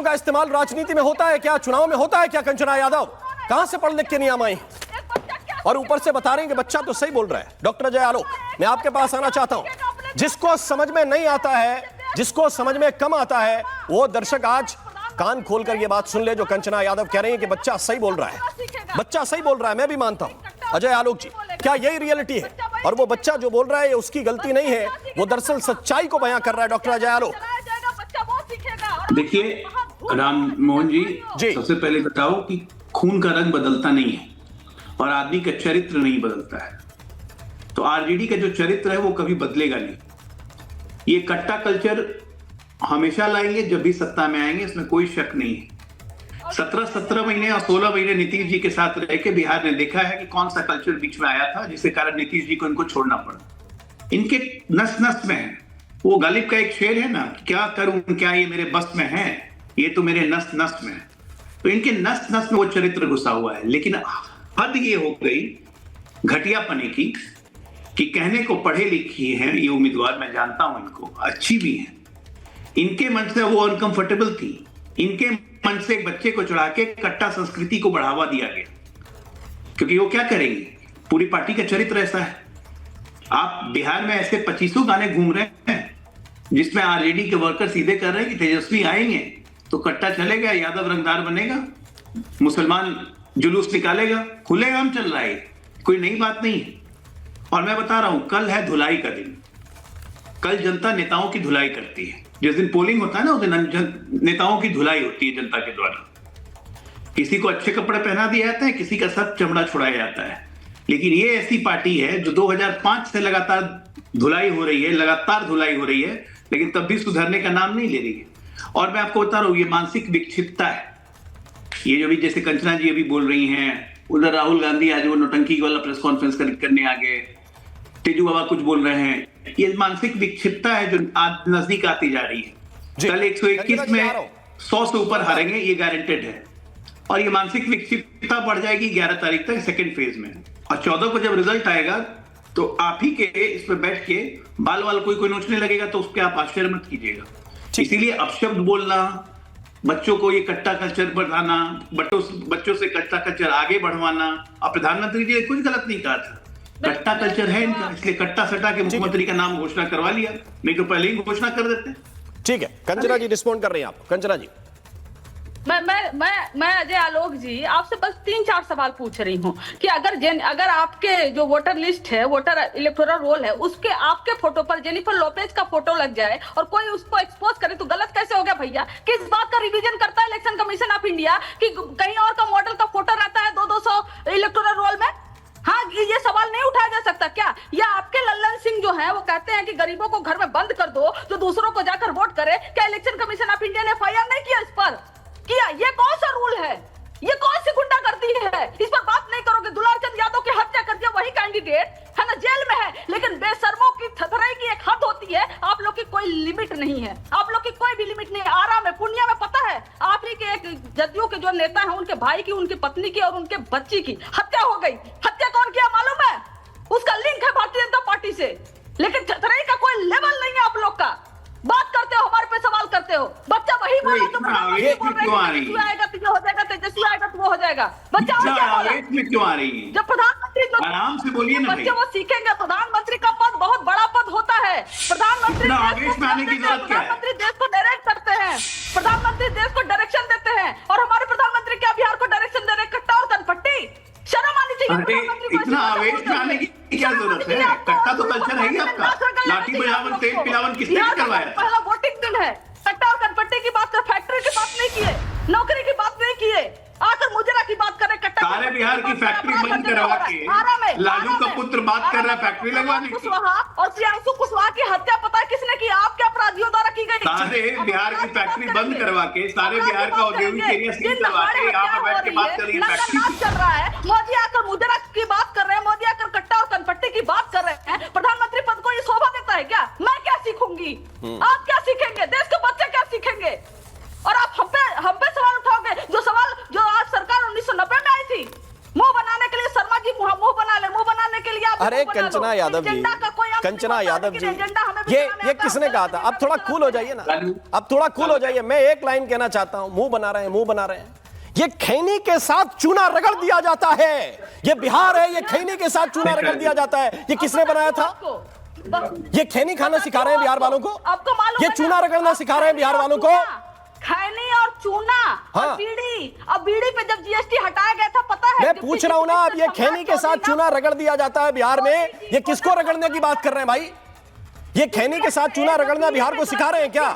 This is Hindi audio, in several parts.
का इस्तेमाल राजनीति में होता है क्या, चुनाव में होता है क्या? कंचना यादव कहां से पढ़ लिख के नियम आई और ऊपर से बता रहे हैं कि बच्चा तो सही बोल रहा है। डॉक्टर अजय आलोक, मैं आपके पास आना चाहता हूं। जिसको समझ में नहीं आता है, जिसको समझ में कम आता है, वो दर्शक आज कान खोलकर ये बात सुन ले जो कंचना यादव कह रही है कि बच्चा सही बोल रहा है। बच्चा सही बोल रहा है, मैं भी मानता हूं। अजय आलोक जी, क्या यही रियलिटी है? और वो बच्चा जो बोल रहा है उसकी गलती नहीं है, वो दरअसल सच्चाई को बयां कर रहा है। डॉक्टर अजय आलोक, देखिए राम मोहन जी, सबसे पहले बताओ कि खून का रंग बदलता नहीं है और आदमी का चरित्र नहीं बदलता है। तो आरजेडी का जो चरित्र है वो कभी बदलेगा नहीं। ये कट्टा कल्चर हमेशा लाएंगे जब भी सत्ता में आएंगे, इसमें कोई शक नहीं है। 17 महीने और 16 महीने नीतीश जी के साथ रह के बिहार ने देखा है कि कौन सा कल्चर बीच में आया था जिसके कारण नीतीश जी को इनको छोड़ना पड़ा। इनके नस नस में है। वो गालिब का एक शेर है ना, क्या करूं क्या ये मेरे बस में है, ये तो मेरे नस नस में है। तो इनके नस नस में वो चरित्र घुसा हुआ है। लेकिन हद ये हो गई घटियापने की कि कहने को पढ़े लिखी हैं ये उम्मीदवार, मैं जानता हूं इनको, अच्छी भी हैं। इनके मन से वो अनकंफर्टेबल थी। इनके मन से एक बच्चे को चढ़ा के कट्टा संस्कृति को बढ़ावा दिया गया, क्योंकि वो क्या करेंगे, पूरी पार्टी का चरित्र ऐसा है। आप बिहार में ऐसे 25 गाने घूम रहे हैं जिसमें आरजेडी के वर्कर सीधे कर रहे हैं कि तेजस्वी आएंगे तो कट्टा चलेगा, यादव रंगदार बनेगा, मुसलमान जुलूस निकालेगा। खुलेआम चल रहा है, कोई नई बात नहीं है। और मैं बता रहा हूं, कल है धुलाई का दिन। कल जनता नेताओं की धुलाई करती है। जिस दिन पोलिंग होता है ना, उस दिन नेताओं की धुलाई होती है जनता के द्वारा। किसी को अच्छे कपड़े पहना दिया जाता है, किसी का सब चमड़ा छुड़ाया जाता है। लेकिन ये ऐसी पार्टी है जो 2005 से लगातार धुलाई हो रही है, लगातार धुलाई हो रही है, लेकिन तब भी सुधरने का नाम नहीं ले रही है। और मैं आपको बता रहा हूं, ये मानसिक विक्षिप्तता है। ये जो भी जैसे कंचना जी अभी बोल रही हैं, उधर राहुल गांधी आज वो नौटंकी वाला प्रेस कॉन्फ्रेंस करने आ गए, तेजू बाबा कुछ बोल रहे हैं, ये मानसिक विक्षिप्तता है जो नजदीक आती जा रही है। कल 121 में 100 से ऊपर हारेंगे, ये गारंटेड है। और ये मानसिक विक्षिप्तता बढ़ जाएगी 11 तारीख तक सेकेंड फेज में। और 14 को जब रिजल्ट आएगा तो आप ही के इस पर बैठ के बाल वाल कोई नोचने लगेगा तो उस पर आप आश्चर्य मत कीजिएगा। इसीलिए अपशब्द बोलना, बच्चों को ये कट्टा कल्चर बढ़ाना, बच्चों से कट्टा कल्चर आगे बढ़वाना, और प्रधानमंत्री जी ने कुछ गलत नहीं कहा था। कट्टा कल्चर है इनका, इसलिए कट्टा सटा के मुख्यमंत्री का नाम घोषणा करवा लिया, नहीं तो पहले ही घोषणा कर देते। ठीक है, कंचना जी रिस्पॉन्ड कर रही हैं आप। कंचना जी, मैं अजय आलोक जी आपसे बस 3-4 सवाल पूछ रही हूँ कि अगर आपके जो वोटर लिस्ट है, वोटर इलेक्टोरल रोल है, उसके आपके फोटो पर जेनिफर लोपेज का फोटो लग जाए और कोई उसको एक्सपोज करे तो गलत कैसे हो गया भैया? किस बात का रिवीजन करता है इलेक्शन कमीशन ऑफ इंडिया कि कहीं और का मॉडल का फोटो रहता है 200 इलेक्टोरल रोल में? हाँ, ये सवाल नहीं उठाया जा सकता क्या? या आपके लल्लन सिंह जो है वो कहते हैं कि गरीबों को घर में बंद कर दो जो दूसरों को जाकर वोट करे। क्या इलेक्शन कमीशन ऑफ इंडिया ने एफआईआर नहीं किया इस पर? किया? ये कौन सा रूल है? ये कौन सी गुंडागर्दी है? इस पर बात नहीं करोगे? दुलारचंद यादव की हत्या कर दिया वही कैंडिडेट है ना, जेल में है। लेकिन बेशर्मों की थथराई की एक हद होती है, आप लोग की कोई लिमिट नहीं है। आप लोग की कोई भी लिमिट नहीं है। आराम है, पुण्य में पता है आप ही के एक जदयू के जो नेता है, उनके भाई की, उनकी पत्नी की और उनके बच्ची की हत्या हो गई। हत्या कौन किया मालूम है? उसका लिंक है भारतीय जनता पार्टी से। लेकिन थथराई का कोई लेवल नहीं है आप लोग का। बात करते हो, हमारे पे सवाल करते हो। बच्चा वही बोला तो तेजस्वी आएगा तो हो जाएगा, तेजस्वी आएगा तो वो हो जाएगा। बच्चा क्यों आ रही है? जब प्रधानमंत्री आराम से बोलिए ना, बच्चे वो सीखेंगे। प्रधानमंत्री का पद बहुत बड़ा पद होता है। प्रधानमंत्री देश को डायरेक्ट करते हैं, प्रधानमंत्री देश को डायरेक्शन देते हैं। और हमारे प्रधानमंत्री क्या बिहार को डायरेक्शन दे रहे? कट्टा और कनपट्टी। शर्म आनी चाहिए। इतना आवेश में आने की क्या जरूरत है? कट्टा तो कल्चर है ही आपका। लाठी बजावन, तेज पिलावन किसने करवाया? पहला वोटिंग दिन है। कट्टा और कनपट्टी की बात कर, फैक्ट्री की बात नहीं किए, नौकरी की बात नहीं किए, आकर मुजरा की बात करें। कट्टा सारे बिहार की फैक्ट्री बंद करवा के लालू का पुत्र बात कर रहा है फैक्ट्री लगवाने की। और प्रियांशु कुशवाहा की हत्या पता है किसने की? आपके अपराधियों द्वारा की गई। सारे बिहार की फैक्ट्री बंद करवा के, सारे बिहार का औद्योगिक एरिया सील करवा के यहाँ पर बैठ के बात कर रही है। फैक्ट्री चल रहा है। मोदी आकर मुजरा की बात कर रहे हैं, मोदी आकर कट्टा और कनपट्टी की बात कर रहे हैं। प्रधानमंत्री पद को ये शोभा देता है क्या? मैं क्या सीखूंगी? आप क्या सीखेंगे? देश के बच्चे क्या सीखेंगे? और आप हम पे सवाल उठाओगे जो सवाल जो आज सरकार 1990 में आई थी। मुंह बनाने के लिए शर्मा जी मुंह बना ले, मुंह बनाने के लिए आप अरे कंचना यादव जी, कंचना यादव जी, एजेंडा हमें ये किसने कहा था? अब थोड़ा कूल हो जाइए ना, अब थोड़ा कूल हो जाइए। मैं एक लाइन कहना चाहता हूं, मुंह बना रहे हैं। ये खैनी के साथ चूना रगड़ दिया जाता है। ये बिहार है, ये खैनी के साथ चूना रगड़ दिया जाता है। ये किसने बनाया था? ये खैनी खाना सिखा रहे हैं बिहार वालों को, ये चूना रगड़ना सिखा रहे हैं बिहार वालों को। खैनी और चूना और बीड़ी, अब बीड़ी पे जब जीएसटी हटाया गया था, पता है? मैं पूछ रहा हूं ना, अब ये खैनी के साथ चूना रगड़ दिया जाता है बिहार में। ये किसको रगड़ने की बात कर रहे हैं भाई? ये खैनी के साथ चूना रगड़ना बिहार को सिखा रहे हैं क्या?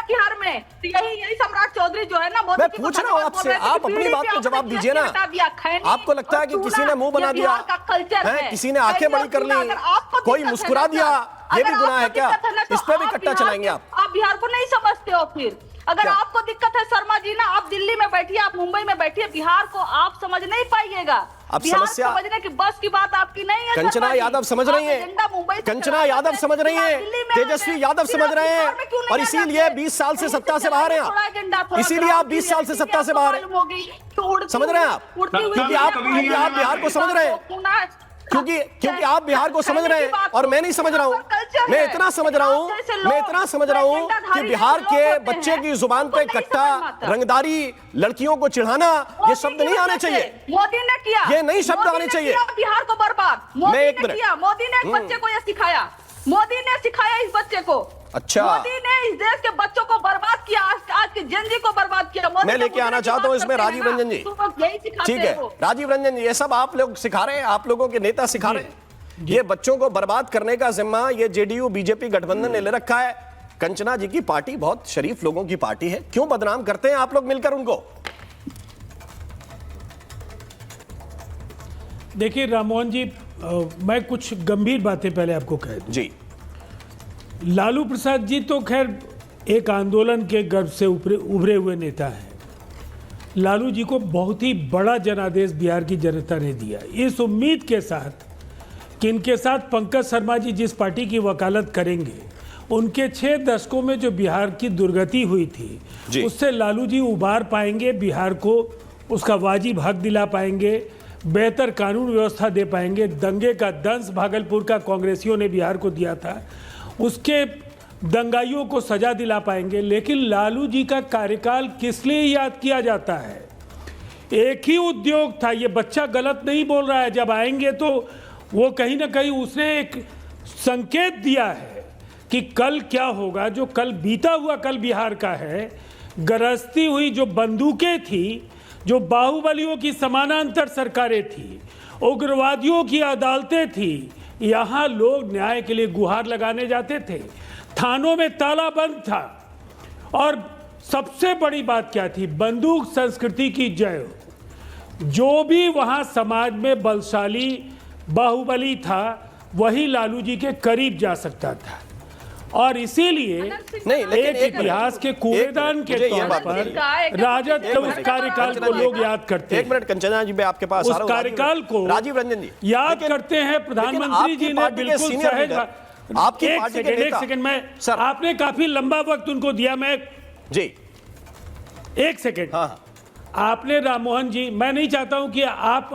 बिहार में तो यही सम्राट चौधरी जो है ना, मैं पूछ रहा हूँ आपसे, आप अपनी बात को जवाब दीजिए ना। आपको लगता है कि किसी ने मुंह बना दिया है, किसी ने आंखें बड़ी कर ली, कोई मुस्कुरा दिया, ये भी गुनाह है क्या? इस पे भी कट्टा चलाएंगे आप? आप बिहार को नहीं समझते हो। फिर अगर आपको दिक्कत है शर्मा जी ना, आप दिल्ली में बैठिए, आप मुंबई में बैठिए, बिहार को आप समझ नहीं पाइएगा। अब समस्या समझने की बस की बात आपकी नहीं है। कंचना यादव समझ रही है, कंचना यादव समझ रही है, तेजस्वी यादव समझ रहे हैं, और इसीलिए 20 साल से सत्ता से बाहर हैं आप। इसीलिए आप 20 साल से सत्ता से बाहर हैं। समझ रहे हैं आप? क्योंकि आप बिहार को समझ रहे हैं, क्योंकि आप बिहार को समझ रहे हैं और मैं नहीं समझ रहा हूं। मैं इतना समझ रहा हूं कि बिहार के बच्चे की जुबान पे कट्टा, रंगदारी, लड़कियों को चिढ़ाना, ये शब्द नहीं आने चाहिए। मोदी ने किया, ये नहीं शब्द आने चाहिए। बिहार को बर्बाद मोदी ने किया। मोदी ने एक बच्चे को ये सिखाया, मोदी ने सिखाया इस बच्चे को। अच्छा, मोदी ने इस देश के बच्चों को बर्बाद किया, आज के जनजी को बर्बाद किया। मैं लेके आना चाहता हूं इसमें राजीव रंजन जी। ठीक है, राजीव रंजन जी, ये सब आप लोग सिखा रहे हैं, आप लोगों के नेता सिखा रहे हैं। ये बच्चों को बर्बाद करने का जिम्मा ये जेडीयू बीजेपी गठबंधन ने ले रखा है। कंचना जी की पार्टी बहुत शरीफ लोगों की पार्टी है, क्यों बदनाम करते हैं आप लोग मिलकर उनको? देखिए राममोहन जी, मैं कुछ गंभीर बातें पहले आपको कह दूं। जी, लालू प्रसाद जी तो खैर एक आंदोलन के गर्भ से उभरे हुए नेता हैं। लालू जी को बहुत ही बड़ा जनादेश बिहार की जनता ने दिया, इस उम्मीद के साथ कि इनके साथ पंकज शर्मा जी जिस पार्टी की वकालत करेंगे, उनके 6 दशकों में जो बिहार की दुर्गति हुई थी, उससे लालू जी उबार पाएंगे, बिहार को उसका वाजिब हक दिला पाएंगे, बेहतर कानून व्यवस्था दे पाएंगे। दंगे का दंश भागलपुर का कांग्रेसियों ने बिहार को दिया था, उसके दंगाइयों को सजा दिला पाएंगे। लेकिन लालू जी का कार्यकाल किस लिए याद किया जाता है? एक ही उद्योग था, ये बच्चा गलत नहीं बोल रहा है। जब आएंगे तो वो कहीं ना कहीं उसने एक संकेत दिया है कि कल क्या होगा। जो कल बीता हुआ कल बिहार का है, गरजती हुई जो बंदूकें थी, जो बाहुबलियों की समानांतर सरकारें थी, उग्रवादियों की अदालतें थी, यहाँ लोग न्याय के लिए गुहार लगाने जाते थे, थानों में ताला बंद था। और सबसे बड़ी बात क्या थी? बंदूक संस्कृति की जय हो। जो भी वहाँ समाज में बलशाली बाहुबली था, वही लालू जी के करीब जा सकता था। और इसीलिए नहीं, लेकिन एक इतिहास के कूड़ेदान के तौर पर राजद के उस कार्यकाल को लोग याद करते हैं। एक मिनट कंचना जी, मैं आपके पास उस कार्यकाल को राजीव रंजन जी याद करते हैं। प्रधानमंत्री जी ने बिल्कुल सहज, आपकी पार्टी के एक सेकंड में सर, आपने काफी लंबा वक्त उनको दिया। मैं जी एक सेकंड, आपने राममोहन जी, मैं नहीं चाहता हूं कि आप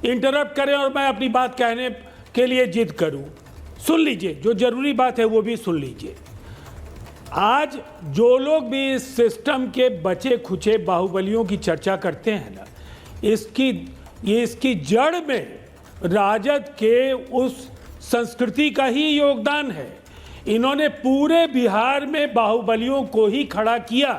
इंटरप्ट करें और मैं अपनी बात कहने के लिए जिद करूं। सुन लीजिए, जो जरूरी बात है वो भी सुन लीजिए। आज जो लोग भी इस सिस्टम के बचे खुचे बाहुबलियों की चर्चा करते हैं ना, इसकी जड़ में राजद के उस संस्कृति का ही योगदान है। इन्होंने पूरे बिहार में बाहुबलियों को ही खड़ा किया।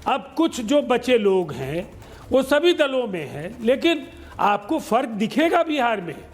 अब कुछ जो बचे लोग हैं वो सभी दलों में हैं, लेकिन आपको फर्क दिखेगा बिहार में।